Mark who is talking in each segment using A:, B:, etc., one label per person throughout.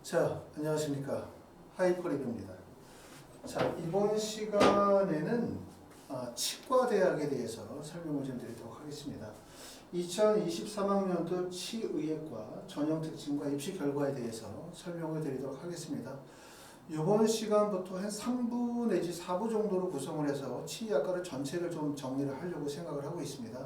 A: 자, 안녕하십니까. 하이퍼립입니다. 자, 이번 시간에는 치과대학에 대해서 설명을 좀 드리도록 하겠습니다. 2023학년도 치의학과 전형 특징과 입시 결과에 대해서 설명을 드리도록 하겠습니다. 이번 시간부터 한 3부 내지 4부 정도로 구성을 해서 치의학과를 전체를 좀 정리를 하려고 생각을 하고 있습니다.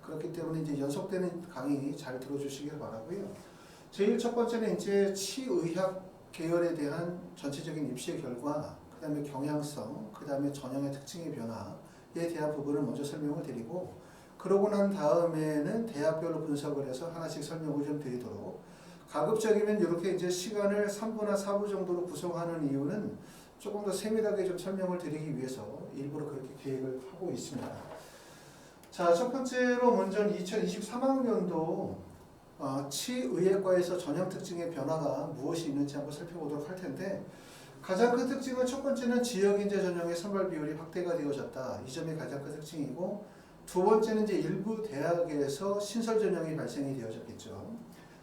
A: 그렇기 때문에 이제 연속되는 강의 잘 들어주시길 바라고요. 제일 첫 번째는 이제 치의학 계열에 대한 전체적인 입시의 결과, 그 다음에 경향성, 그 다음에 전형의 특징의 변화에 대한 부분을 먼저 설명을 드리고, 그러고 난 다음에는 대학별로 분석을 해서 하나씩 설명을 좀 드리도록, 가급적이면 이렇게 이제 시간을 3부나 4부 정도로 구성하는 이유는 조금 더 세밀하게 좀 설명을 드리기 위해서 일부러 그렇게 계획을 하고 있습니다. 자, 첫 번째로 먼저 2023학년도 치의학과에서 전형 특징의 변화가 무엇이 있는지 한번 살펴보도록 할 텐데, 가장 큰 특징은 첫 번째는 지역인재 전형의 선발 비율이 확대가 되어졌다. 이 점이 가장 큰 특징이고, 두 번째는 이제 일부 대학에서 신설 전형이 발생이 되어졌겠죠.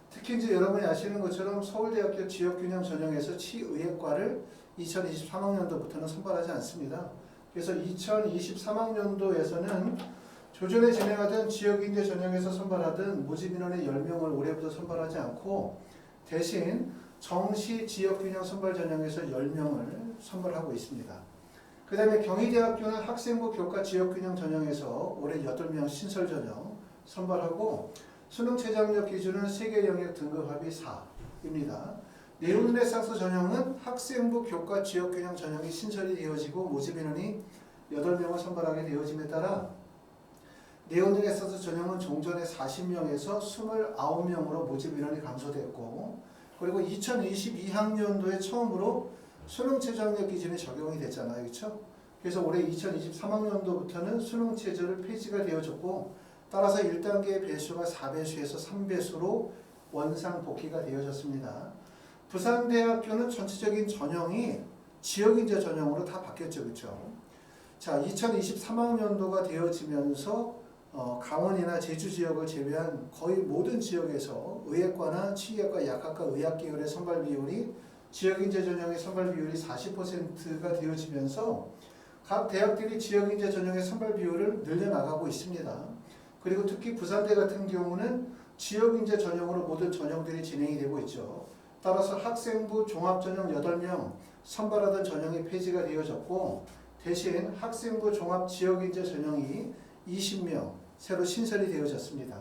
A: 특히 이제 여러분이 아시는 것처럼 서울대학교 지역균형 전형에서 치의학과를 2023학년도부터는 선발하지 않습니다. 그래서 2023학년도에서는 조전에 진행하던 지역인재 전형에서 선발하던 모집 인원의 10명을 올해부터 선발하지 않고 대신 정시 지역균형 선발 전형에서 10명을 선발하고 있습니다. 그 다음에 경희대학교는 학생부 교과 지역균형 전형에서 올해 8명 신설 전형 선발하고 수능 최저학력 기준은 세계 영역 등급합이 4입니다. 네오르네상스 전형은 학생부 교과 지역균형 전형이 신설이 되어지고 모집 인원이 8명을 선발하게 되어짐에 따라 네오르네상스 전형은 종전에 40명에서 29명으로 모집 인원이 감소됐고, 그리고 2022학년도에 처음으로 수능 최저학력 기준이 적용이 됐잖아요. 그렇죠? 그래서 올해 2023학년도부터는 수능 최저를 폐지가 되어졌고, 따라서 1단계의 배수가 4배수에서 3배수로 원상 복귀가 되어졌습니다. 부산대학교는 전체적인 전형이 지역인재 전형으로 다 바뀌었죠. 그렇죠? 자, 2023학년도가 되어지면서 강원이나 제주 지역을 제외한 거의 모든 지역에서 의학과나 치의학과, 약학과, 의학 계열의 선발 비율이 지역인재 전형의 선발 비율이 40%가 되어지면서 각 대학들이 지역인재 전형의 선발 비율을 늘려나가고 있습니다. 그리고 특히 부산대 같은 경우는 지역인재 전형으로 모든 전형들이 진행이 되고 있죠. 따라서 학생부 종합전형 8명 선발하던 전형이 폐지가 되어졌고, 대신 학생부 종합 지역인재 전형이 20명 새로 신설이 되어졌습니다.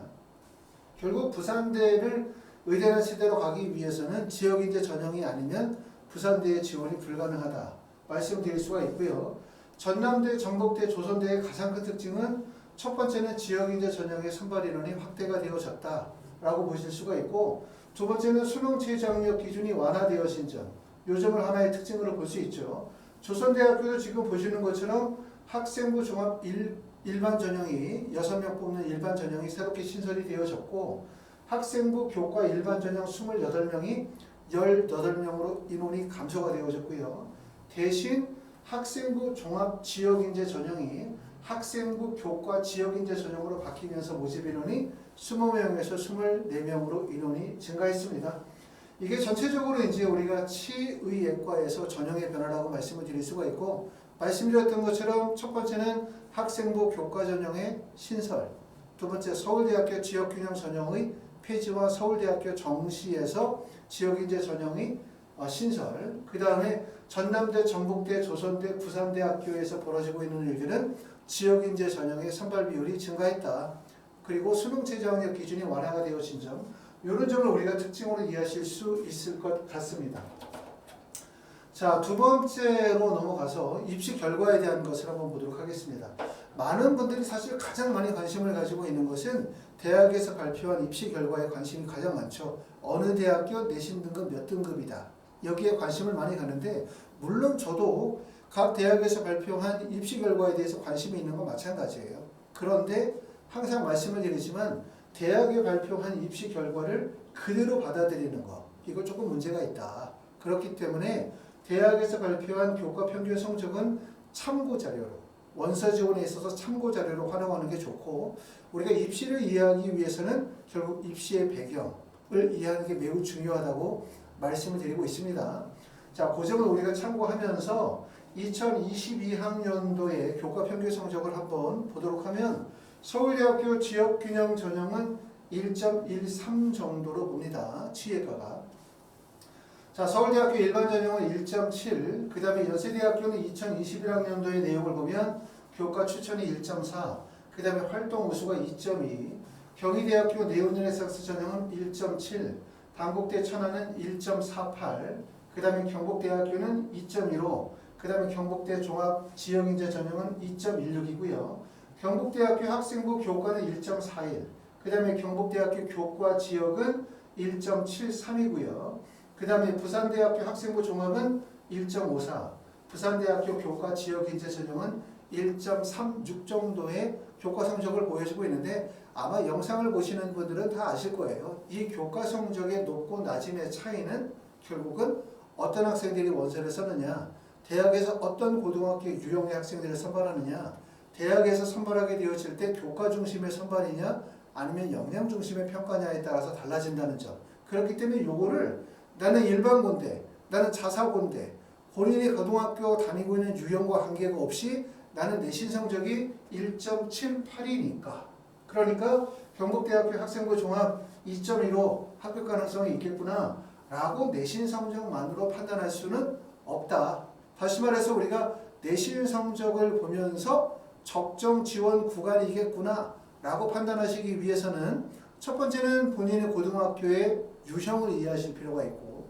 A: 결국 부산대를 의대나 치대로 가기 위해서는 지역인재 전형이 아니면 부산대의 지원이 불가능하다 말씀드릴 수가 있고요. 전남대, 전국대, 조선대의 가장 큰 특징은 첫 번째는 지역인재 전형의 선발 인원이 확대가 되어졌다라고 보실 수가 있고, 두 번째는 수능 최저학력 기준이 완화되어진 점, 이 점을 하나의 특징으로 볼 수 있죠. 조선대학교도 지금 보시는 것처럼 학생부 종합 일반 전형이 6명 뽑는 일반 전형이 새롭게 신설이 되어졌고, 학생부 교과 일반 전형 28명이 18명으로 인원이 감소가 되어졌고요. 대신 학생부 종합 지역인재 전형이 학생부 교과 지역인재 전형으로 바뀌면서 모집 인원이 20명에서 24명으로 인원이 증가했습니다. 이게 전체적으로 이제 우리가 치의학과에서 전형의 변화라고 말씀을 드릴 수가 있고, 말씀드렸던 것처럼 첫 번째는 학생부 교과 전형의 신설, 두 번째 서울대학교 지역균형 전형의 폐지와 서울대학교 정시에서 지역인재 전형의 신설, 그 다음에 전남대, 전북대, 조선대, 부산대학교에서 벌어지고 있는 일들은 지역인재 전형의 선발 비율이 증가했다. 그리고 수능 최저학력 기준이 완화가 되어진 점, 이런 점을 우리가 특징으로 이해하실 수 있을 것 같습니다. 자, 두 번째로 넘어가서 입시 결과에 대한 것을 한번 보도록 하겠습니다. 많은 분들이 사실 가장 많이 관심을 가지고 있는 것은 대학에서 발표한 입시 결과에 관심이 가장 많죠. 어느 대학교 내신 등급 몇 등급이다. 여기에 관심을 많이 가는데, 물론 저도 각 대학에서 발표한 입시 결과에 대해서 관심이 있는 건 마찬가지예요. 그런데 항상 말씀을 드리지만 대학에 발표한 입시 결과를 그대로 받아들이는 거, 이거 조금 문제가 있다. 그렇기 때문에 대학에서 발표한 교과 평균 성적은 참고 자료로, 원서 지원에 있어서 참고 자료로 활용하는 게 좋고, 우리가 입시를 이해하기 위해서는 결국 입시의 배경을 이해하는 게 매우 중요하다고 말씀을 드리고 있습니다. 자, 그 점을 우리가 참고하면서 2022학년도의 교과 평균 성적을 한번 보도록 하면 서울대학교 지역균형 전형은 1.13 정도로 봅니다. 취예가가. 자, 서울대학교 일반 전형은 1.7, 그 다음에 연세대학교는 2021학년도의 내용을 보면 교과 추천이 1.4, 그 다음에 활동 우수가 2.2, 경희대학교 네오르네상스 전형은 1.7, 단국대 천안은 1.48, 그 다음에 경북대학교는 2.15, 그 다음에 경북대 종합 지역인재 전형은 2.16이고요. 경북대학교 학생부 교과는 1.41, 그 다음에 경북대학교 교과 지역은 1.73이고요. 그 다음에 부산대학교 학생부 종합은 1.54, 부산대학교 교과 지역인재 전형은 1.36 정도의 교과 성적을 보여주고 있는데 아마 영상을 보시는 분들은 다 아실 거예요. 이 교과 성적의 높고 낮음의 차이는 결국은 어떤 학생들이 원서를 쓰느냐, 대학에서 어떤 고등학교 유형의 학생들을 선발하느냐, 대학에서 선발하게 되어질 때 교과 중심의 선발이냐 아니면 역량 중심의 평가냐에 따라서 달라진다는 점. 그렇기 때문에 요거를 나는 일반고인데, 나는 자사고인데 본인이 고등학교 다니고 있는 유형과 관계가 없이 나는 내신 성적이 1.78이니까 그러니까 경북대학교 학생부 종합 2.15 합격 가능성이 있겠구나 라고 내신 성적만으로 판단할 수는 없다. 다시 말해서 우리가 내신 성적을 보면서 적정 지원 구간이겠구나 라고 판단하시기 위해서는 첫 번째는 본인의 고등학교의 유형을 이해하실 필요가 있고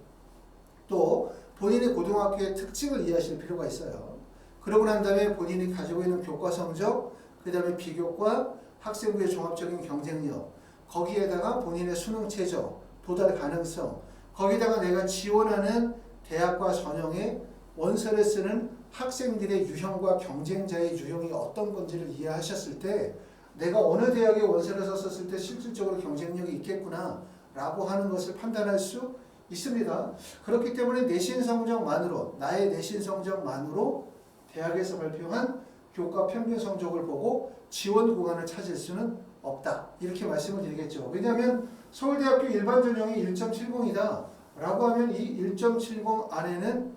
A: 또 본인의 고등학교의 특징을 이해하실 필요가 있어요. 그러고 난 다음에 본인이 가지고 있는 교과 성적, 그 다음에 비교과, 학생부의 종합적인 경쟁력, 거기에다가 본인의 수능 최저, 도달 가능성, 거기다가 내가 지원하는 대학과 전형에 원서를 쓰는 학생들의 유형과 경쟁자의 유형이 어떤 건지를 이해하셨을 때 내가 어느 대학에 원서를 썼을 때 실질적으로 경쟁력이 있겠구나 라고 하는 것을 판단할 수 있습니다. 그렇기 때문에 내신 성적만으로, 나의 내신 성적만으로 대학에서 발표한 교과 평균 성적을 보고 지원 구간을 찾을 수는 없다. 이렇게 말씀을 드리겠죠. 왜냐하면 서울대학교 일반 전형이 1.70이다 라고 하면 이 1.70 안에는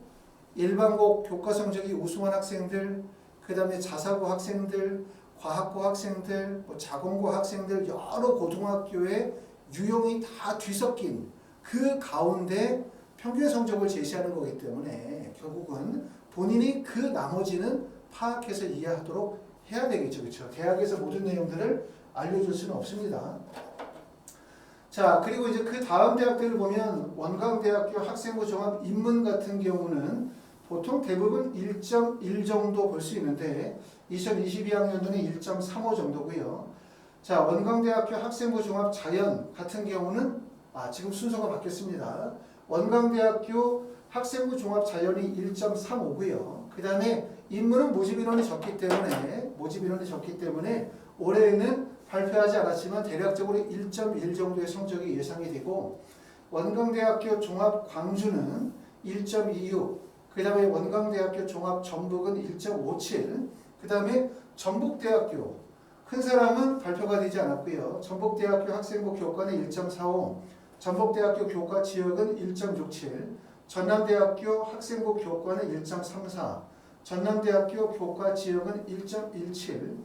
A: 일반고 교과 성적이 우수한 학생들, 그 다음에 자사고 학생들, 과학고 학생들, 자공고 학생들 여러 고등학교의 유형이 다 뒤섞인 그 가운데 평균 성적을 제시하는 거기 때문에 결국은 본인이 그 나머지는 파악해서 이해하도록 해야 되겠죠. 그렇죠? 대학에서 모든 내용들을 알려줄 수는 없습니다. 자, 그리고 이제 그 다음 대학들을 보면 원광대학교 학생부 종합 인문 같은 경우는 보통 대부분 1.1 정도 볼 수 있는데 2022학년도는 1.35 정도고요. 자, 원광대학교 학생부 종합 자연 같은 경우는 지금 순서가 바뀌었습니다. 원광대학교 학생부 종합 자연이 1.35고요. 그 다음에 인문은 모집 인원이 적기 때문에 올해에는 발표하지 않았지만 대략적으로 1.1 정도의 성적이 예상이 되고 원광대학교 종합 광주는 1.26, 그 다음에 원광대학교 종합 전북은 1.57, 그 다음에 전북대학교 큰 사람은 발표가 되지 않았고요. 전북대학교 학생부 교과는 1.45, 전북대학교 교과 지역은 1.67, 전남대학교 학생부 교과는 1.34, 전남대학교 교과 지역은 1.17,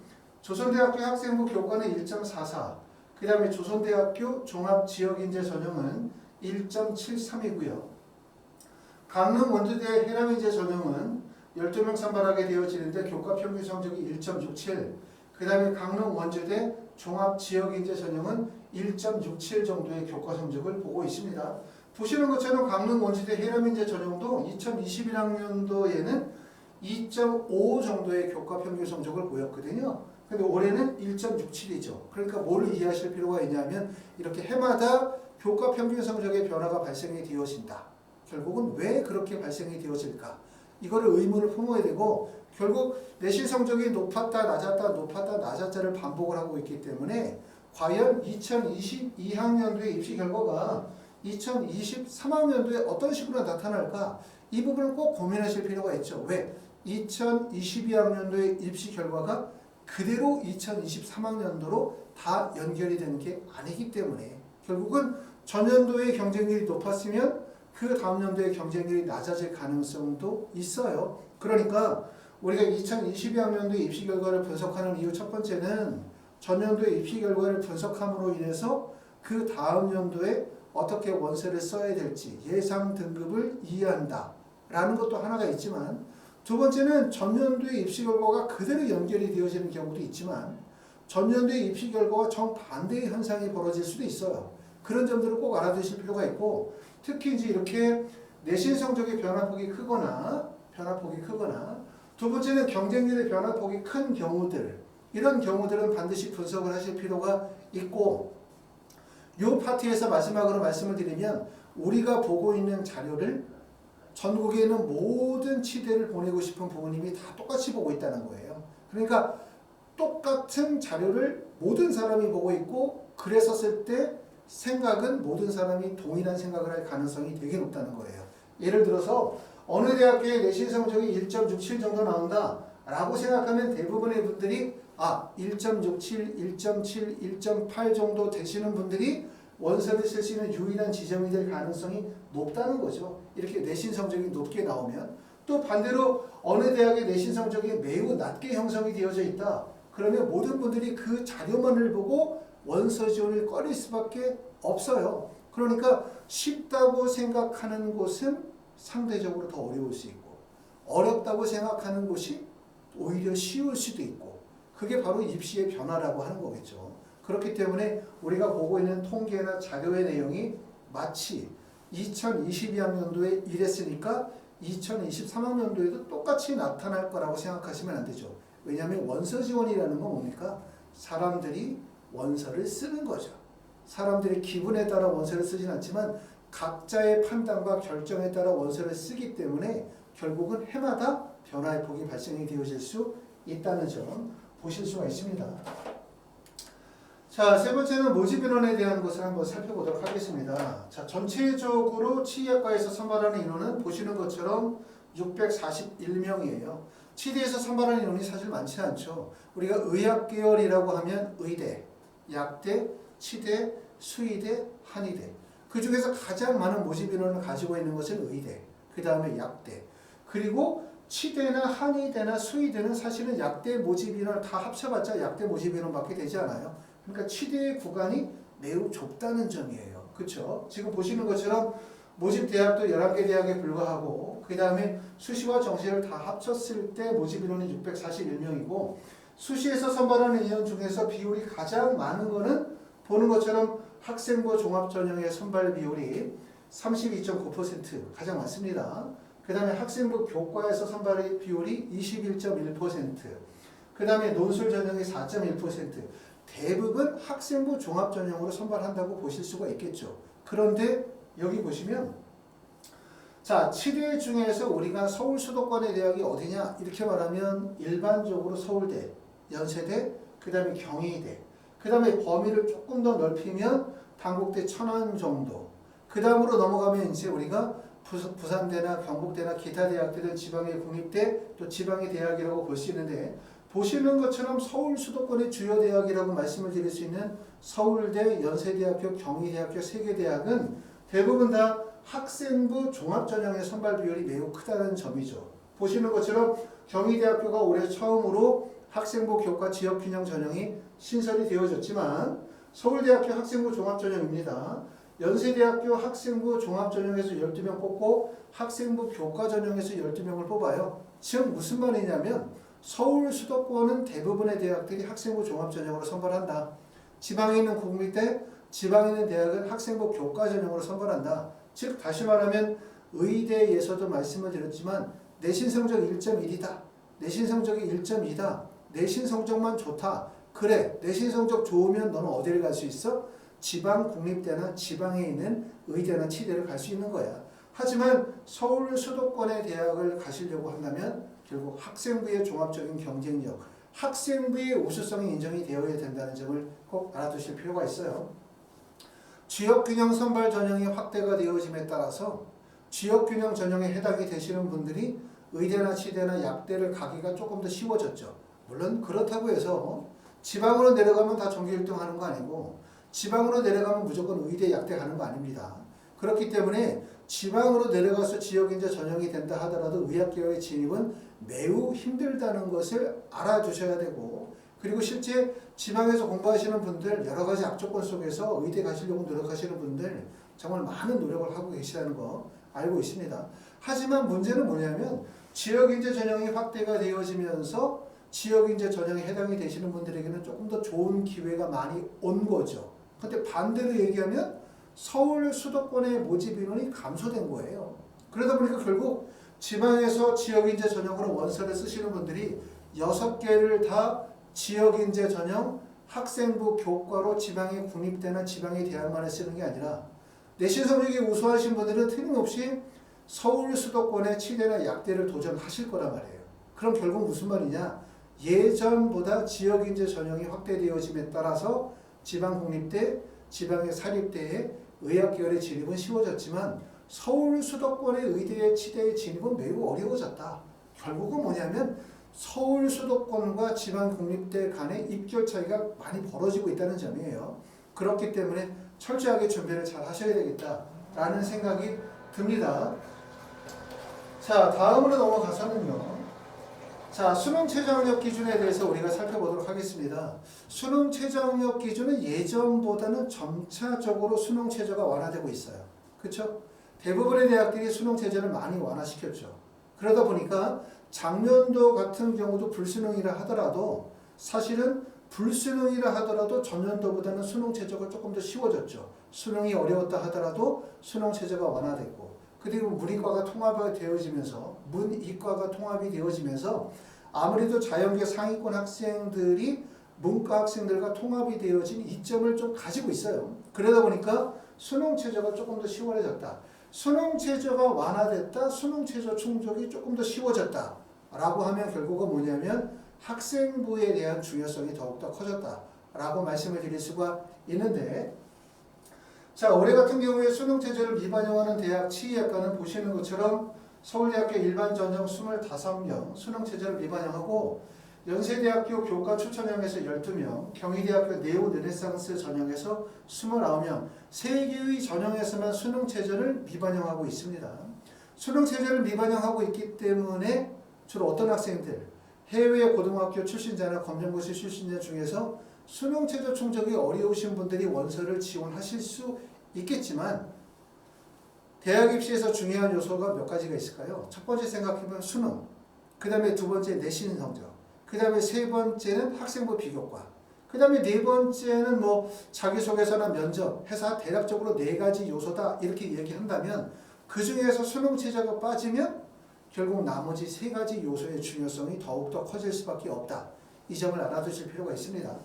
A: 조선대학교 학생부 교과는 1.44, 그 다음에 조선대학교 종합지역인재 전형은 1.73이고요. 강릉 원주대 해남인재 전형은 12명 선발하게 되어지는데 교과 평균 성적이 1.67, 그 다음에 강릉 원주대 종합지역인재 전형은 1.67 정도의 교과 성적을 보고 있습니다. 보시는 것처럼 강릉 원주대 해남인재 전형도 2021학년도에는 2.5 정도의 교과 평균 성적을 보였거든요. 근데 올해는 1.67이죠. 그러니까 뭘 이해하실 필요가 있냐면 이렇게 해마다 교과 평균 성적의 변화가 발생이 되어진다. 결국은 왜 그렇게 발생이 되어질까? 이거를 의문을 품어야 되고 결국 내신 성적이 높았다 낮았다 높았다 낮았다를 반복을 하고 있기 때문에 과연 2022학년도의 입시 결과가 2023학년도에 어떤 식으로 나타날까? 이 부분을 꼭 고민하실 필요가 있죠. 왜? 2022학년도의 입시 결과가 그대로 2023학년도로 다 연결이 되는 게 아니기 때문에 결국은 전년도의 경쟁률이 높았으면 그 다음 연도에 경쟁률이 낮아질 가능성도 있어요. 그러니까 우리가 2022학년도의 입시 결과를 분석하는 이유 첫 번째는 전년도의 입시 결과를 분석함으로 인해서 그 다음 연도에 어떻게 원서를 써야 될지 예상 등급을 이해한다 라는 것도 하나가 있지만, 두 번째는 전년도의 입시 결과가 그대로 연결이 되어지는 경우도 있지만 전년도의 입시 결과와 정반대의 현상이 벌어질 수도 있어요. 그런 점들을 꼭 알아두실 필요가 있고, 특히 이제 이렇게 내신 성적의 변화폭이 크거나 두 번째는 경쟁률의 변화폭이 큰 경우들, 이런 경우들은 반드시 분석을 하실 필요가 있고, 이 파트에서 마지막으로 말씀을 드리면 우리가 보고 있는 자료를 전국에 있는 모든 치대를 보내고 싶은 부모님이 다 똑같이 보고 있다는 거예요. 그러니까 똑같은 자료를 모든 사람이 보고 있고, 그랬었을 때 생각은 모든 사람이 동일한 생각을 할 가능성이 되게 높다는 거예요. 예를 들어서 어느 대학교에 내신 성적이 1.67 정도 나온다 라고 생각하면 대부분의 분들이 1.67, 1.7, 1.8 정도 되시는 분들이 원서를 쓸 수 있는 유일한 지점이 될 가능성이 높다는 거죠. 이렇게 내신 성적이 높게 나오면. 또 반대로 어느 대학의 내신 성적이 매우 낮게 형성이 되어져 있다. 그러면 모든 분들이 그 자료만을 보고 원서 지원을 꺼릴 수밖에 없어요. 그러니까 쉽다고 생각하는 곳은 상대적으로 더 어려울 수 있고, 어렵다고 생각하는 곳이 오히려 쉬울 수도 있고, 그게 바로 입시의 변화라고 하는 거겠죠. 그렇기 때문에 우리가 보고 있는 통계나 자료의 내용이 마치 2022학년도에 이랬으니까 2023학년도에도 똑같이 나타날 거라고 생각하시면 안 되죠. 왜냐하면 원서 지원이라는 건 뭡니까? 사람들이 원서를 쓰는 거죠. 사람들의 기분에 따라 원서를 쓰진 않지만 각자의 판단과 결정에 따라 원서를 쓰기 때문에 결국은 해마다 변화의 폭이 발생이 되어질 수 있다는 점 보실 수가 있습니다. 자, 세 번째는 모집 인원에 대한 것을 한번 살펴보도록 하겠습니다. 자, 전체적으로 치의학과에서 선발하는 인원은 보시는 것처럼 641명이에요. 치대에서 선발하는 인원이 사실 많지 않죠. 우리가 의학계열이라고 하면 의대, 약대, 치대, 수의대, 한의대. 그 중에서 가장 많은 모집 인원을 가지고 있는 것은 의대, 그 다음에 약대. 그리고 치대나 한의대나 수의대는 사실은 약대 모집 인원을 다 합쳐봤자 약대 모집 인원밖에 되지 않아요. 그러니까 치대의 구간이 매우 좁다는 점이에요. 그렇죠? 지금 보시는 것처럼 모집 대학도 11개 대학에 불과하고, 그 다음에 수시와 정시를 다 합쳤을 때 모집 인원이 641명이고, 수시에서 선발하는 인원 중에서 비율이 가장 많은 거는 보는 것처럼 학생부 종합전형의 선발 비율이 32.9% 가장 많습니다. 그 다음에 학생부 교과에서 선발의 비율이 21.1%, 그 다음에 논술 전형이 4.1%, 대부분 학생부 종합전형으로 선발한다고 보실 수가 있겠죠. 그런데 여기 보시면, 자, 7회 중에서 우리가 서울 수도권의 대학이 어디냐 이렇게 말하면 일반적으로 서울대, 연세대, 그 다음에 경희대, 그 다음에 범위를 조금 더 넓히면 단국대, 천안 정도, 그 다음으로 넘어가면 이제 우리가 부산대나 경북대나 기타 대학들은 지방의 국립대, 또 지방의 대학이라고 볼 수 있는데, 보시는 것처럼 서울 수도권의 주요 대학이라고 말씀을 드릴 수 있는 서울대, 연세대학교, 경희대학교, 세계대학은 대부분 다 학생부 종합전형의 선발 비율이 매우 크다는 점이죠. 보시는 것처럼 경희대학교가 올해 처음으로 학생부 교과 지역균형 전형이 신설이 되어졌지만 서울대학교 학생부 종합전형입니다. 연세대학교 학생부 종합전형에서 12명 뽑고 학생부 교과 전형에서 12명을 뽑아요. 즉 무슨 말이냐면 서울 수도권은 대부분의 대학들이 학생부 종합전형으로 선발한다. 지방에 있는 국립대, 지방에 있는 대학은 학생부 교과 전형으로 선발한다. 즉 다시 말하면 의대에서도 말씀을 드렸지만 내신 성적 1.1이다. 내신 성적이 1.2다. 내신 성적만 좋다. 그래, 내신 성적 좋으면 너는 어디를 갈 수 있어? 지방 국립대나 지방에 있는 의대나 치대를 갈 수 있는 거야. 하지만 서울 수도권의 대학을 가시려고 한다면 결국 학생부의 종합적인 경쟁력, 학생부의 우수성이 인정이 되어야 된다는 점을 꼭 알아두실 필요가 있어요. 지역균형 선발 전형이 확대가 되어짐에 따라서 지역균형 전형에 해당이 되시는 분들이 의대나 치대나 약대를 가기가 조금 더 쉬워졌죠. 물론 그렇다고 해서 지방으로 내려가면 다 전교 1등 하는 거 아니고 지방으로 내려가면 무조건 의대, 약대 가는 거 아닙니다. 그렇기 때문에 지방으로 내려가서 지역인재 전형이 된다 하더라도 의학계열의 진입은 매우 힘들다는 것을 알아두셔야 되고, 그리고 실제 지방에서 공부하시는 분들, 여러 가지 악조건 속에서 의대 가시려고 노력하시는 분들 정말 많은 노력을 하고 계시다는 거 알고 있습니다. 하지만 문제는 뭐냐면 지역인재 전형이 확대가 되어지면서 지역인재 전형에 해당이 되시는 분들에게는 조금 더 좋은 기회가 많이 온 거죠. 근데 반대로 얘기하면 서울 수도권의 모집 인원이 감소된 거예요. 그러다 보니까 결국 지방에서 지역인재 전형으로 원서를 쓰시는 분들이 6개를 다 지역인재 전형 학생부 교과로 지방에 국립대나 지방의 대학만에 쓰는 게 아니라 내신 성적이 우수하신 분들은 틀림없이 서울 수도권의 치대나 약대를 도전하실 거란 말이에요. 그럼 결국 무슨 말이냐? 예전보다 지역인재 전형이 확대되어짐에 따라서 지방 국립대, 지방의 사립대에 의학계열의 진입은 쉬워졌지만 서울 수도권의 의대의 치대의 진입은 매우 어려워졌다. 결국은 뭐냐면 서울 수도권과 지방 국립대 간의 입결 차이가 많이 벌어지고 있다는 점이에요. 그렇기 때문에 철저하게 준비를 잘 하셔야 되겠다라는 생각이 듭니다. 자, 다음으로 넘어가서는요. 자, 수능 최저학력 기준에 대해서 우리가 살펴보도록 하겠습니다. 수능 최저학력 기준은 예전보다는 점차적으로 수능 최저가 완화되고 있어요. 그렇죠? 대부분의 대학들이 수능 최저를 많이 완화시켰죠. 그러다 보니까 작년도 같은 경우도 불수능이라 하더라도 사실은 불수능이라 하더라도 전년도보다는 수능 최저가 조금 더 쉬워졌죠. 수능이 어려웠다 하더라도 수능 최저가 완화됐고, 그리고 문이과가 통합이 되어지면서 아무래도 자연계 상위권 학생들이 문과 학생들과 통합이 되어진 이점을 좀 가지고 있어요. 그러다 보니까 수능 최저가 조금 더 쉬워졌다. 수능 최저가 완화됐다. 수능 최저 충족이 조금 더 쉬워졌다. 라고 하면 결국은 뭐냐면 학생부에 대한 중요성이 더욱더 커졌다. 라고 말씀을 드릴 수가 있는데, 자, 올해 같은 경우에 수능 최저를 미반영하는 대학 치의학과는 보시는 것처럼 서울대학교 일반 전형 25명 수능 최저를 미반영하고, 연세대학교 교과 추천형에서 12명, 경희대학교 네오 르네상스 전형에서 29명, 3개의 전형에서만 수능 최저를 미반영하고 있습니다. 수능 최저를 미반영하고 있기 때문에 주로 어떤 학생들, 해외 고등학교 출신자나 검정고시 출신자 중에서 수능 최저 충족이 어려우신 분들이 원서를 지원하실 수 있겠지만, 대학 입시에서 중요한 요소가 몇 가지가 있을까요? 첫 번째 생각해보면 수능, 그 다음에 두 번째 내신 성적, 그 다음에 세 번째는 학생부 비교과, 그 다음에 네 번째는 뭐 자기소개서나 면접 해서 대략적으로 4가지 요소다 이렇게 얘기한다면, 그 중에서 수능 최저가 빠지면 결국 나머지 3가지 요소의 중요성이 더욱더 커질 수밖에 없다. 이 점을 알아두실 필요가 있습니다.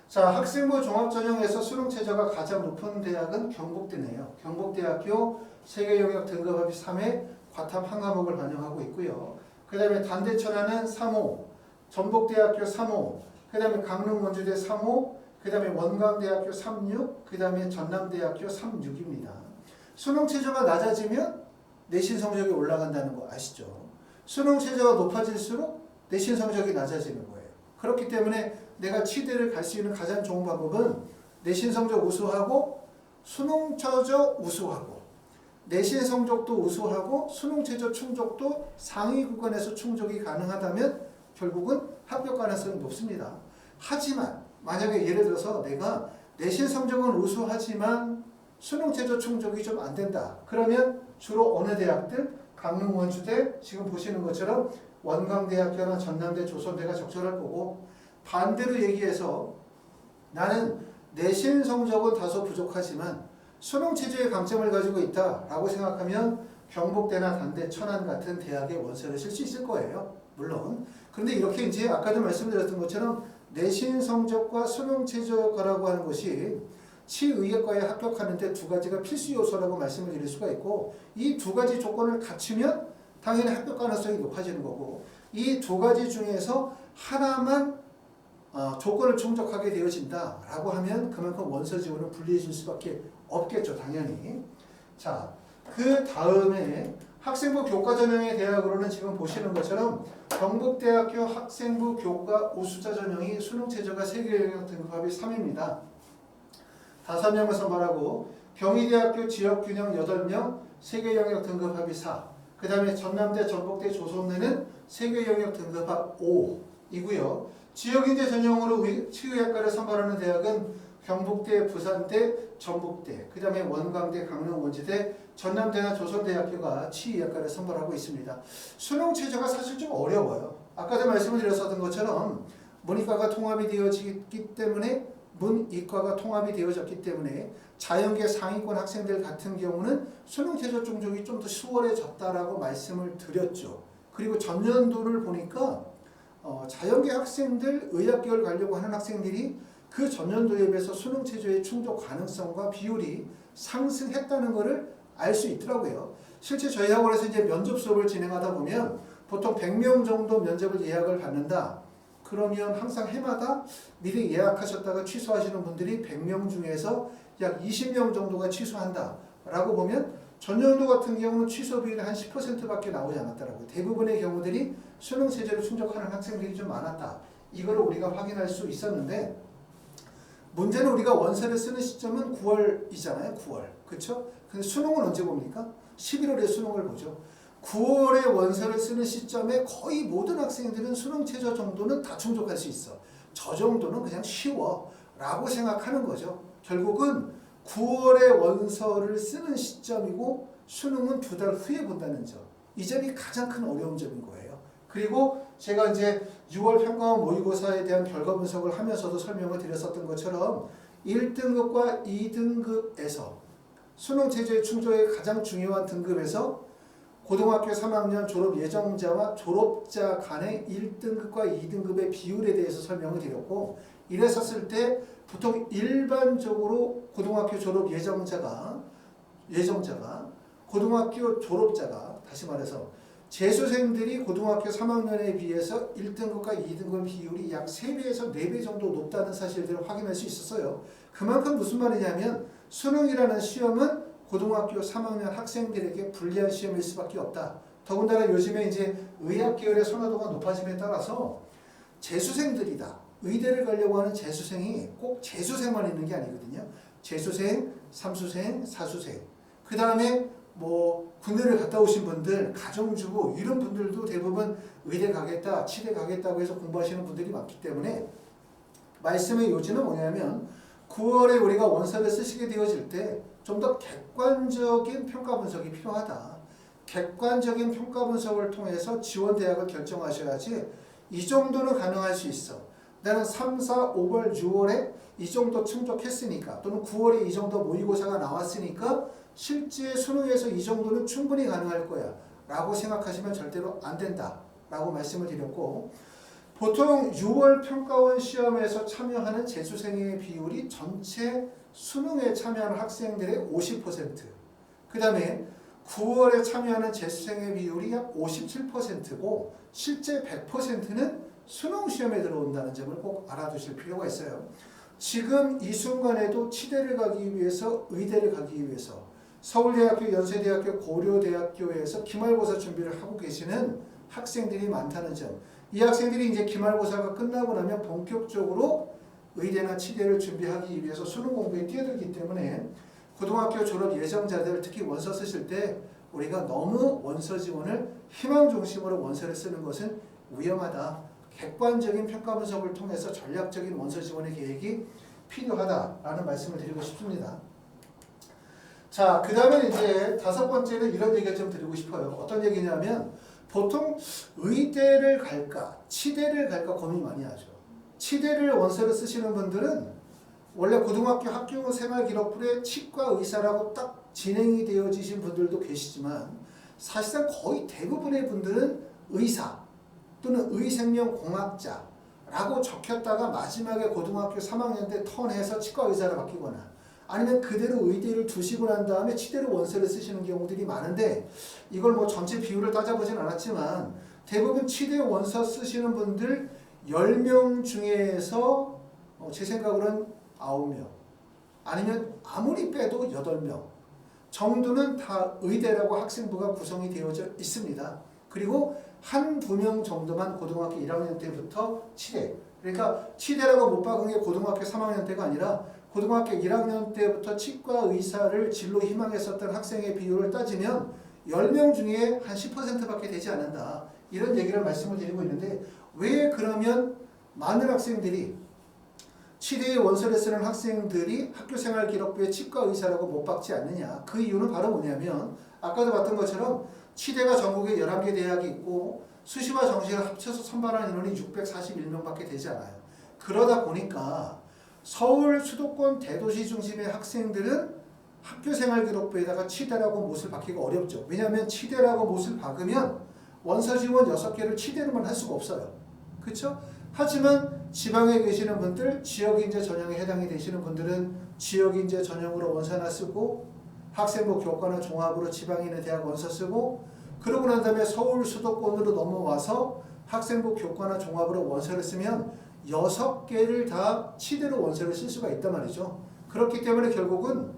A: 자, 학생부 종합전형에서 수능 최저가 가장 높은 대학은 경북대네요. 경북대학교 세계영역 등급합이 3회 과탐 한 과목을 반영하고 있고요. 그 다음에 단대천안은 3호, 전북대학교 3호, 그 다음에 강릉원주대 3호, 그 다음에 원광대학교 36, 그 다음에 전남대학교 36입니다. 수능 최저가 낮아지면 내신 성적이 올라간다는 거 아시죠? 수능 최저가 높아질수록 내신 성적이 낮아지는 거예요. 그렇기 때문에 내가 치대를 갈 수 있는 가장 좋은 방법은 내신 성적 우수하고 수능 최저 우수하고 내신 성적도 우수하고 수능 최저 충족도 상위 구간에서 충족이 가능하다면 결국은 합격 가능성이 높습니다. 하지만 만약에 예를 들어서 내가 내신 성적은 우수하지만 수능 최저 충족이 좀 안 된다. 그러면 주로 어느 대학들? 강릉 원주대, 지금 보시는 것처럼 원광대학교나 전남대, 조선대가 적절할 거고, 반대로 얘기해서 나는 내신 성적은 다소 부족하지만 수능 최저의 강점을 가지고 있다라고 생각하면 경북대나 단대, 천안 같은 대학에 원서를 쓸 수 있을 거예요. 물론. 그런데 이렇게 이제 아까도 말씀드렸던 것처럼 내신 성적과 수능 최저라고 하는 것이 치의학과에 합격하는데 2가지가 필수 요소라고 말씀을 드릴 수가 있고, 이 2가지 조건을 갖추면 당연히 합격 가능성이 높아지는 거고, 이 2가지 중에서 하나만 조건을 충족하게 되어진다라고 하면 그만큼 원서 지원은 불리해질 수밖에 없겠죠, 당연히. 자, 그 다음에 학생부 교과 전형의 대학으로는 지금 보시는 것처럼 경북대학교 학생부 교과 우수자 전형이 수능 최저가 세계영역 등급합이 3입니다. 5명을 선발하고, 경희대학교 지역균형 8명, 세계영역 등급합이 4. 그 다음에 전남대, 전북대, 조선대는 세계영역 등급합 5이고요. 지역인재 전형으로 치의학과를 선발하는 대학은 경북대, 부산대, 전북대, 그 다음에 원광대, 강릉, 원지대, 전남대나 조선대학교가 치의학과를 선발하고 있습니다. 수능 체제가 사실 좀 어려워요. 아까도 말씀을 드렸었던 것처럼 문이과가 통합이 되어지기 때문에 문이과가 통합이 되어졌기 때문에 자연계 상위권 학생들 같은 경우는 수능 최저 종족이 좀 더 수월해졌다라고 말씀을 드렸죠. 그리고 전년도를 보니까 자연계 학생들, 의학계열 가려고 하는 학생들이 그 전년도에 비해서 수능 최저의 충족 가능성과 비율이 상승했다는 것을 알 수 있더라고요. 실제 저희 학원에서 이제 면접 수업을 진행하다 보면 보통 100명 정도 면접을 예약을 받는다. 그러면 항상 해마다 미리 예약하셨다가 취소하시는 분들이 100명 중에서 약 20명 정도가 취소한다 라고 보면 전년도 같은 경우는 취소 비율이 한 10%밖에 나오지 않았더라고요. 대부분의 경우들이 수능 체제를 충족하는 학생들이 좀 많았다. 이거를 우리가 확인할 수 있었는데 문제는 우리가 원서를 쓰는 시점은 9월이잖아요. 9월. 그렇죠? 근데 수능은 언제 봅니까? 11월에 수능을 보죠. 9월에 원서를 쓰는 시점에 거의 모든 학생들은 수능 최저 정도는 다 충족할 수 있어. 저 정도는 그냥 쉬워 라고 생각하는 거죠. 결국은 9월에 원서를 쓰는 시점이고 수능은 2달 후에 본다는 점. 이 점이 가장 큰 어려운 점인 거예요. 그리고 제가 이제 6월 평가원 모의고사에 대한 결과 분석을 하면서도 설명을 드렸었던 것처럼 1등급과 2등급에서 수능 최저의 충족의 가장 중요한 등급에서 고등학교 3학년 졸업 예정자와 졸업자 간의 1등급과 2등급의 비율에 대해서 설명을 드렸고 이랬었을 때 보통 일반적으로 고등학교 졸업 예정자가 고등학교 졸업자가 다시 말해서 재수생들이 고등학교 3학년에 비해서 1등급과 2등급 비율이 약 3배에서 4배 정도 높다는 사실들을 확인할 수 있었어요. 그만큼 무슨 말이냐면 수능이라는 시험은 고등학교 3학년 학생들에게 불리한 시험일 수밖에 없다. 더군다나 요즘에 이제 의학 계열의 선호도가 높아짐에 따라서 재수생들이다. 의대를 가려고 하는 재수생이 꼭 재수생만 있는 게 아니거든요. 재수생, 삼수생, 사수생. 그 다음에 뭐 군대를 갔다 오신 분들, 가정주부 이런 분들도 대부분 의대 가겠다, 치대 가겠다고 해서 공부하시는 분들이 많기 때문에 말씀의 요지는 뭐냐면 9월에 우리가 원서를 쓰시게 되어질 때 좀 더 객관적인 평가 분석이 필요하다. 객관적인 평가 분석을 통해서 지원 대학을 결정하셔야지 이 정도는 가능할 수 있어. 나는 3, 4, 5월, 6월에 이 정도 충족했으니까 또는 9월에 이 정도 모의고사가 나왔으니까 실제 수능에서 이 정도는 충분히 가능할 거야 라고 생각하시면 절대로 안 된다 라고 말씀을 드렸고 보통 6월 평가원 시험에서 참여하는 재수생의 비율이 전체 수능에 참여하는 학생들의 50%, 그 다음에 9월에 참여하는 재수생의 비율이 약 57%고 실제 100%는 수능 시험에 들어온다는 점을 꼭 알아두실 필요가 있어요. 지금 이 순간에도 치대를 가기 위해서 의대를 가기 위해서 서울대학교, 연세대학교, 고려대학교에서 기말고사 준비를 하고 계시는 학생들이 많다는 점. 이 학생들이 이제 기말고사가 끝나고 나면 본격적으로 의대나 치대를 준비하기 위해서 수능 공부에 뛰어들기 때문에 고등학교 졸업 예정자들 특히 원서 쓰실 때 우리가 너무 원서 지원을 희망 중심으로 원서를 쓰는 것은 위험하다. 객관적인 평가 분석을 통해서 전략적인 원서 지원의 계획이 필요하다라는 말씀을 드리고 싶습니다. 자, 그 다음에 이제 5번째는 이런 얘기를 좀 드리고 싶어요. 어떤 얘기냐면 보통 의대를 갈까 치대를 갈까 고민 많이 하죠. 치대를 원서를 쓰시는 분들은 원래 고등학교 학교 생활 기록부에 치과 의사라고 딱 진행이 되어지신 분들도 계시지만 사실상 거의 대부분의 분들은 의사 또는 의생명공학자라고 적혔다가 마지막에 고등학교 3학년 때 턴해서 치과 의사로 바뀌거나 아니면 그대로 의대를 두시고 난 다음에 치대로 원서를 쓰시는 경우들이 많은데 이걸 뭐 전체 비율을 따져보진 않았지만 대부분 치대 원서 쓰시는 분들 10명 중에서 제 생각으로는 9명 아니면 아무리 빼도 8명 정도는 다 의대라고 학생부가 구성이 되어져 있습니다. 그리고 1-2명 정도만 고등학교 1학년 때부터 치대 그러니까 치대라고 못 박은 게 고등학교 3학년 때가 아니라 고등학교 1학년 때부터 치과 의사를 진로 희망했었던 학생의 비율을 따지면 10명 중에 한 10%밖에 되지 않는다. 이런 얘기를 말씀을 드리고 있는데 왜 그러면 많은 학생들이 치대에 원서를 쓰는 학생들이 학교생활 기록부에 치과 의사라고 못 박지 않느냐. 그 이유는 바로 뭐냐면 아까도 봤던 것처럼 치대가 전국에 11개 대학이 있고 수시와 정시를 합쳐서 선발한 인원이 641명밖에 되지 않아요. 그러다 보니까 서울 수도권 대도시 중심의 학생들은 학교생활 기록부에다가 치대라고 못을 박기가 어렵죠. 왜냐하면 치대라고 못을 박으면 원서 지원 6개를 치대로만 할 수가 없어요. 그렇죠? 하지만 지방에 계시는 분들, 지역인재 전형에 해당이 되시는 분들은 지역인재 전형으로 원서나 쓰고 학생부 교과나 종합으로 지방에 있는 대학 원서 쓰고 그러고 난 다음에 서울 수도권으로 넘어와서 학생부 교과나 종합으로 원서를 쓰면 6개를 다 치대로 원서를 쓸 수가 있단 말이죠. 그렇기 때문에 결국은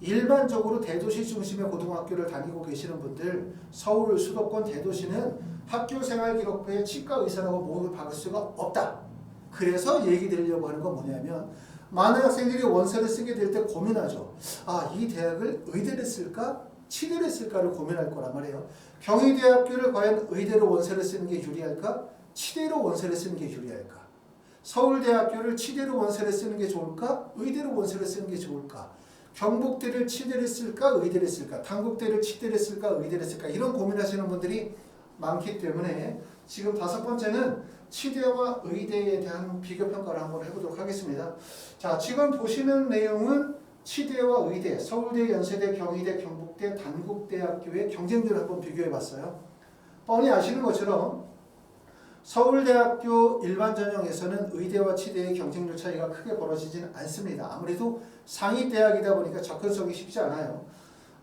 A: 일반적으로 대도시 중심의 고등학교를 다니고 계시는 분들, 서울 수도권 대도시는 학교생활 기록부에 치과 의사라고 목을 박을 수가 없다. 그래서 얘기 드리려고 하는 건 뭐냐면 많은 학생들이 원서를 쓰게 될 때 고민하죠. 아, 이 대학을 의대를 쓸까? 치대를 쓸까를 고민할 거란 말이에요. 경희대학교를 과연 의대로 원서를 쓰는 게 유리할까? 치대로 원서를 쓰는 게 유리할까? 서울대학교를 치대로 원서를 쓰는 게 좋을까? 의대로 원서를 쓰는 게 좋을까? 경북대를 치대를 쓸까? 의대를 쓸까? 단국대를 치대를 쓸까? 의대를 쓸까? 이런 고민하시는 분들이 많기 때문에 지금 5번째는 치대와 의대에 대한 비교평가를 한번 해보도록 하겠습니다. 자, 지금 보시는 내용은 치대와 의대, 서울대, 연세대, 경희대, 경북대, 단국대학교의 경쟁률을 한번 비교해봤어요. 뻔히 아시는 것처럼 서울대학교 일반 전형에서는 의대와 치대의 경쟁률 차이가 크게 벌어지지는 않습니다. 아무래도 상위 대학이다 보니까 접근성이 쉽지 않아요.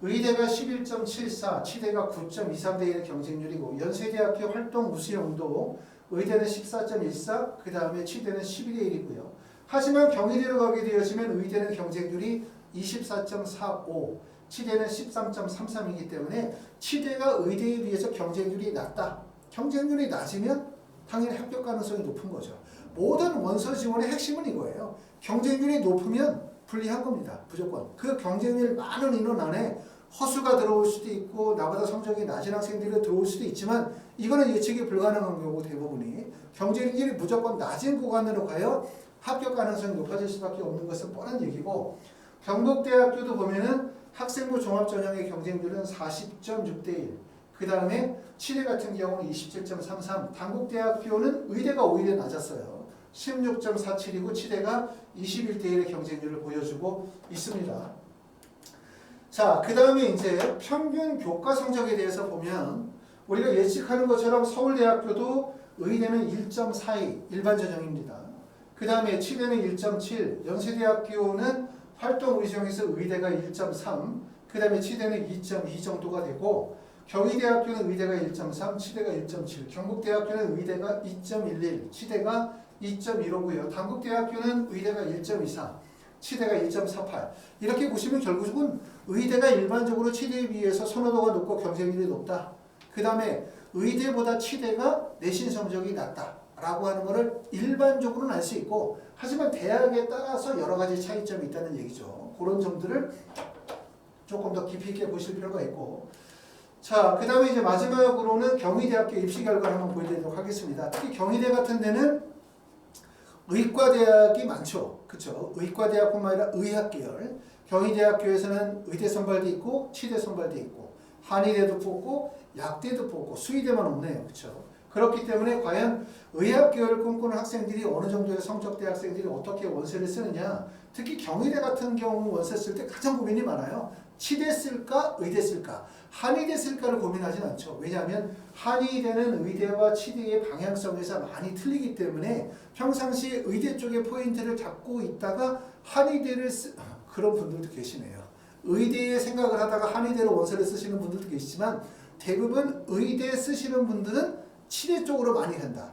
A: 의대가 11.74, 치대가 9.23대 1의 경쟁률이고 연세대학교 활동 우수형도 의대는 14.14, 그 다음에 치대는 11대 1이고요. 하지만 경희대로 가게 되어지면 의대는 경쟁률이 24.45, 치대는 13.33이기 때문에 치대가 의대에 비해서 경쟁률이 낮다. 경쟁률이 낮으면 당연히 합격 가능성이 높은 거죠. 모든 원서 지원의 핵심은 이거예요. 경쟁률이 높으면 불리한 겁니다. 무조건. 그 경쟁률 많은 인원 안에 허수가 들어올 수도 있고 나보다 성적이 낮은 학생들이 들어올 수도 있지만 이거는 예측이 불가능한 경우고 대부분이 경쟁률이 무조건 낮은 구간으로 가야 합격 가능성이 높아질 수밖에 없는 것은 뻔한 얘기고 경북대학교도 보면은 학생부 종합전형의 경쟁률은 40.6대 1, 그 다음에 치대 같은 경우는 27.33, 단국대학교는 의대가 오히려 낮았어요. 16.47이고 치대가 21대 1의 경쟁률을 보여주고 있습니다. 자, 그 다음에 이제 평균 교과 성적에 대해서 보면 우리가 예측하는 것처럼 서울대학교도 의대는 1.42 일반 전형입니다. 그 다음에 치대는 1.7, 연세대학교는 활동 의정에서 의대가 1.3, 그 다음에 치대는 2.2 정도가 되고 경희대학교는 의대가 1.3, 치대가 1.7, 경북대학교는 의대가 2.11, 치대가 2.15고요. 단국대학교는 의대가 1.24, 치대가 1.48. 이렇게 보시면 결국은 의대가 일반적으로 치대에 비해서 선호도가 높고 경쟁률이 높다. 그 다음에 의대보다 치대가 내신 성적이 낮다 라고 하는 것을 일반적으로는 알 수 있고 하지만 대학에 따라서 여러 가지 차이점이 있다는 얘기죠. 그런 점들을 조금 더 깊이 있게 보실 필요가 있고 자, 그 다음에 이제 마지막으로는 경희대학교 입시 결과를 한번 보여드리도록 하겠습니다. 특히 경희대 같은 데는 의과대학이 많죠. 그쵸? 의과대학뿐만 아니라 의학계열. 경희대학교에서는 의대 선발도 있고 치대 선발도 있고 한의대도 뽑고 약대도 뽑고 수의대만 없네요. 그쵸? 그렇기 때문에 과연 의학계열을 꿈꾸는 학생들이 어느 정도의 성적대 학생들이 어떻게 원서를 쓰느냐 특히 경희대 같은 경우 원서 쓸 때 가장 고민이 많아요. 치대 쓸까 의대 쓸까 한의대 쓸까를 고민하진 않죠. 왜냐하면 한의대는 의대와 치대의 방향성에서 많이 틀리기 때문에 평상시에 의대 쪽에 포인트를 잡고 있다가 한의대를 그런 분들도 계시네요. 의대에 생각을 하다가 한의대로 원서를 쓰시는 분들도 계시지만 대부분 의대 쓰시는 분들은 치대 쪽으로 많이 간다.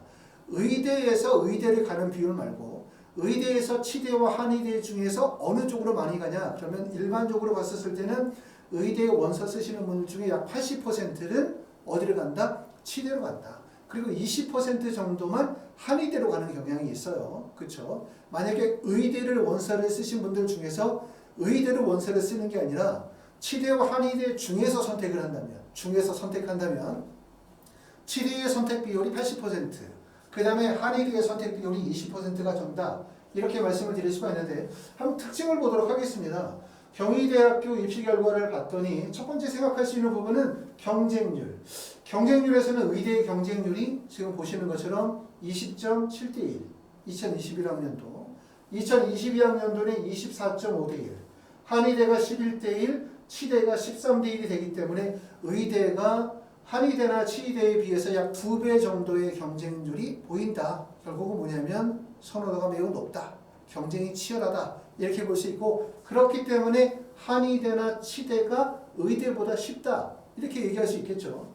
A: 의대에서 의대를 가는 비율 말고 의대에서 치대와 한의대 중에서 어느 쪽으로 많이 가냐 그러면 일반적으로 봤었을 때는 의대에 원서 쓰시는 분들 중에 약 80%는 어디를 간다? 치대로 간다. 그리고 20% 정도만 한의대로 가는 경향이 있어요. 그렇죠? 만약에 의대를 원서를 쓰신 분들 중에서 의대를 원서를 쓰는 게 아니라 치대와 한의대 중에서 선택을 한다면, 중에서 선택한다면 치대의 선택 비율이 80%, 그 다음에 한의대의 선택 비율이 20%가 정답, 이렇게 말씀을 드릴 수가 있는데 한번 특징을 보도록 하겠습니다. 경희대학교 입시 결과를 봤더니 첫 번째 생각할 수 있는 부분은 경쟁률. 경쟁률에서는 의대의 경쟁률이 지금 보시는 것처럼 20.7대 1, 2021학년도, 2022학년도는 24.5대 1, 한의대가 11대 1, 치대가 13대 1이 되기 때문에 의대가 한의대나 치의대에 비해서 약 2배 정도의 경쟁률이 보인다. 결국은 뭐냐면 선호도가 매우 높다. 경쟁이 치열하다. 이렇게 볼 수 있고, 그렇기 때문에 한의대나 치대가 의대보다 쉽다. 이렇게 얘기할 수 있겠죠.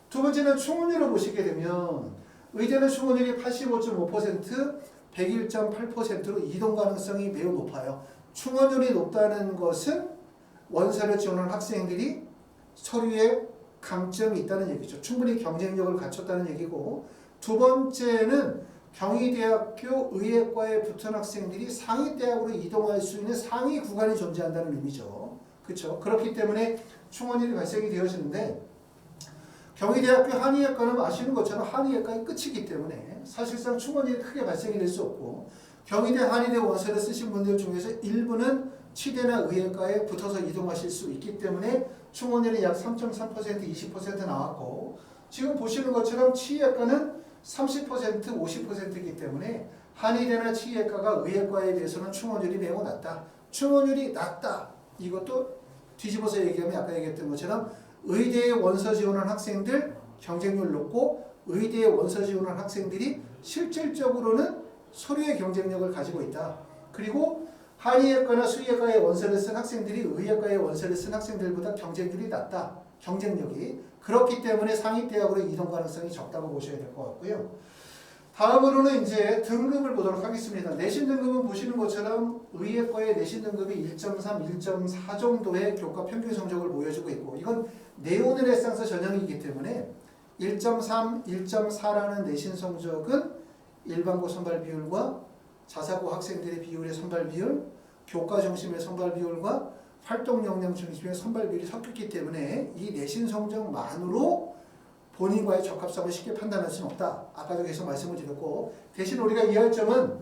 A: 두 번째는 충원율을 보시게 되면 의대는 충원율이 85.5%, 101.8%로 이동 가능성이 매우 높아요. 충원율이 높다는 것은 원서를 지원하는 학생들이 서류에 강점이 있다는 얘기죠. 충분히 경쟁력을 갖췄다는 얘기고, 두 번째는 경희대학교 의예과에 붙은 학생들이 상위대학으로 이동할 수 있는 상위 구간이 존재한다는 의미죠. 그렇죠? 그렇기 때문에 충원율이 발생이 되어지는데, 경희대학교 한의예과는 아시는 것처럼 한의예과의 끝이기 때문에 사실상 충원율이 크게 발생이 될 수 없고, 경희대 한의대 원서를 쓰신 분들 중에서 일부는 치대나 의예과에 붙어서 이동하실 수 있기 때문에 충원율이 약 3.3%, 20% 나왔고, 지금 보시는 것처럼 치의학과는 30%, 50%이기 때문에 한의대나 치의학과가 의예과에 비해서는 충원율이 매우 낮다. 충원율이 낮다. 이것도 뒤집어서 얘기하면 아까 얘기했던 것처럼 의대에 원서 지원한 학생들 경쟁률 높고, 의대에 원서 지원한 학생들이 실질적으로는 서류의 경쟁력을 가지고 있다. 그리고 한의예과나 수의예과에 원서를 쓴 학생들이 의예과에 원서를 쓴 학생들보다 경쟁률이 낮다. 경쟁력이. 그렇기 때문에 상위대학으로 이동 가능성이 적다고 보셔야 될 것 같고요. 다음으로는 이제 등급을 보도록 하겠습니다. 내신 등급은 보시는 것처럼 의예과의 내신 등급이 1.3, 1.4 정도의 교과 평균 성적을 보여주고 있고, 이건 네오늘에상스 전형이기 때문에 1.3, 1.4라는 내신 성적은 일반고 선발 비율과 자사고 학생들의 비율의 선발 비율, 교과 중심의 선발 비율과 활동 역량 중심의 선발 비율이 섞였기 때문에 이 내신 성적만으로 본인과의 적합성을 쉽게 판단할 수는 없다. 아까도 계속 말씀을 드렸고, 대신 우리가 이해할 점은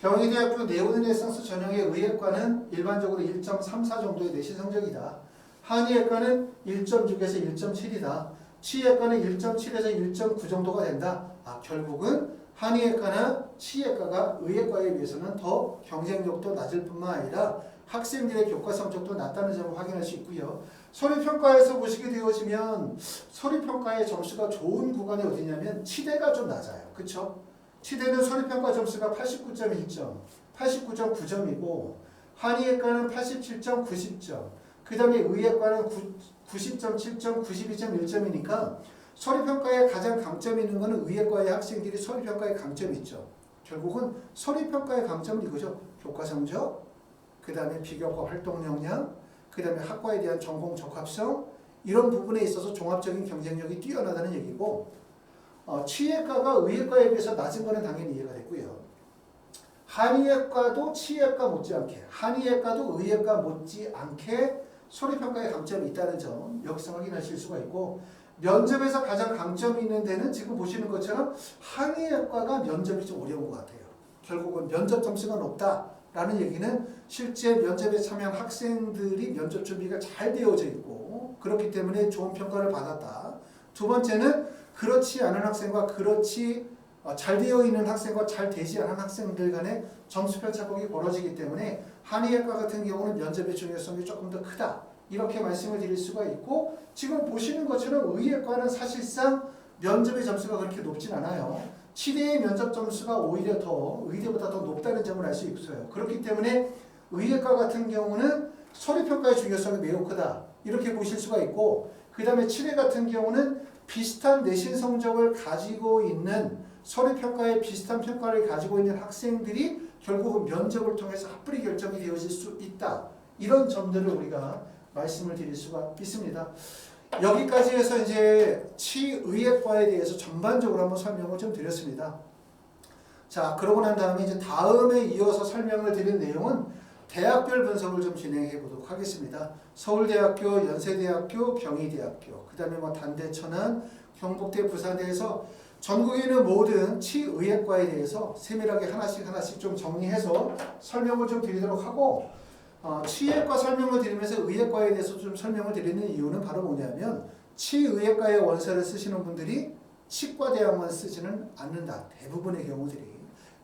A: 경희대학교 네오르네상스 전형의 의예과는 일반적으로 1.34 정도의 내신 성적이다. 한의예과는 1.6에서 1.7이다. 치의예과는 1.7에서 1.9 정도가 된다. 결국은 한의예과나 치의예과가 의예과에 비해서는 더 경쟁력도 낮을 뿐만 아니라 학생들의 교과 성적도 낮다는 점을 확인할 수 있고요. 서류평가에서 보시게 되어지면 서류평가의 점수가 좋은 구간이 어디냐면 치대가 좀 낮아요. 그렇죠? 치대는 서류평가 점수가 89.1점, 89.9점이고 한의예과는 87점, 90점, 그 다음에 의예과는 90.7점, 92.1점이니까 서류평가에 가장 강점이 있는 것은 의예과의 학생들이 서류평가에 강점이 있죠. 결국은 서류평가의 강점은 이거죠. 교과 성적, 그 다음에 비교과 활동 역량, 그 다음에 학과에 대한 전공 적합성, 이런 부분에 있어서 종합적인 경쟁력이 뛰어나다는 얘기고, 치의과가 의예과에 비해서 낮은 것은 당연히 이해가 됐고요. 한의예과도 치의과 못지않게, 한의예과도 의예과 못지않게 서류평가에 강점이 있다는 점 여기서 확인하실 수가 있고, 면접에서 가장 강점이 있는 데는 지금 보시는 것처럼 한의예과가 면접이 좀 어려운 것 같아요. 결국은 면접 점수가 높다라는 얘기는 실제 면접에 참여한 학생들이 면접 준비가 잘 되어져 있고 그렇기 때문에 좋은 평가를 받았다. 두 번째는 그렇지 않은 학생과 그렇지 잘 되어 있는 학생과 잘 되지 않은 학생들 간의 점수 편차폭이 벌어지기 때문에 한의예과 같은 경우는 면접의 중요성이 조금 더 크다. 이렇게 말씀을 드릴 수가 있고, 지금 보시는 것처럼 의예과는 사실상 면접의 점수가 그렇게 높진 않아요. 치대의 면접 점수가 오히려 더 의대보다 더 높다는 점을 알 수 있어요. 그렇기 때문에 의예과 같은 경우는 서류평가의 중요성이 매우 크다. 이렇게 보실 수가 있고, 그 다음에 치대 같은 경우는 비슷한 내신 성적을 가지고 있는 서류평가에 비슷한 평가를 가지고 있는 학생들이 결국은 면접을 통해서 합불이 결정이 되어질 수 있다. 이런 점들을 우리가 말씀을 드릴 수가 있습니다. 여기까지 해서 이제 치의학과에 대해서 전반적으로 한번 설명을 좀 드렸습니다. 자, 그러고 난 다음에 이제 다음에 이어서 설명을 드릴 내용은 대학별 분석을 좀 진행해 보도록 하겠습니다. 서울대학교, 연세대학교, 경희대학교, 그 다음에 뭐 단대, 천안, 경북대, 부산대에서 전국에 있는 모든 치의학과에 대해서 세밀하게 하나씩 좀 정리해서 설명을 좀 드리도록 하고, 치의학과 설명을 드리면서 의학과에 대해서 좀 설명을 드리는 이유는 바로 뭐냐면, 치의학과의 원서를 쓰시는 분들이 치과대학만 쓰지는 않는다. 대부분의 경우들이.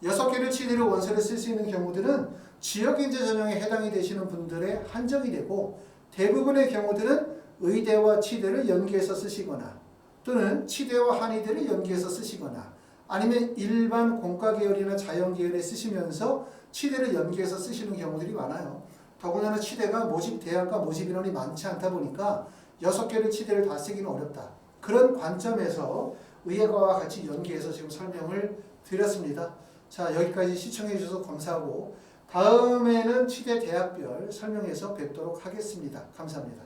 A: 6개를 치대로 원서를 쓸 수 있는 경우들은 지역인재 전형에 해당이 되시는 분들의 한정이 되고, 대부분의 경우들은 의대와 치대를 연계해서 쓰시거나 또는 치대와 한의대를 연계해서 쓰시거나 아니면 일반 공과 계열이나 자연 계열에 쓰시면서 치대를 연계해서 쓰시는 경우들이 많아요. 더군다나 치대가 모집 대학과 모집 인원이 많지 않다 보니까 6개를 치대를 다 쓰기는 어렵다. 그런 관점에서 의학과와 같이 연계해서 지금 설명을 드렸습니다. 자, 여기까지 시청해 주셔서 감사하고 다음에는 치대 대학별 설명해서 뵙도록 하겠습니다. 감사합니다.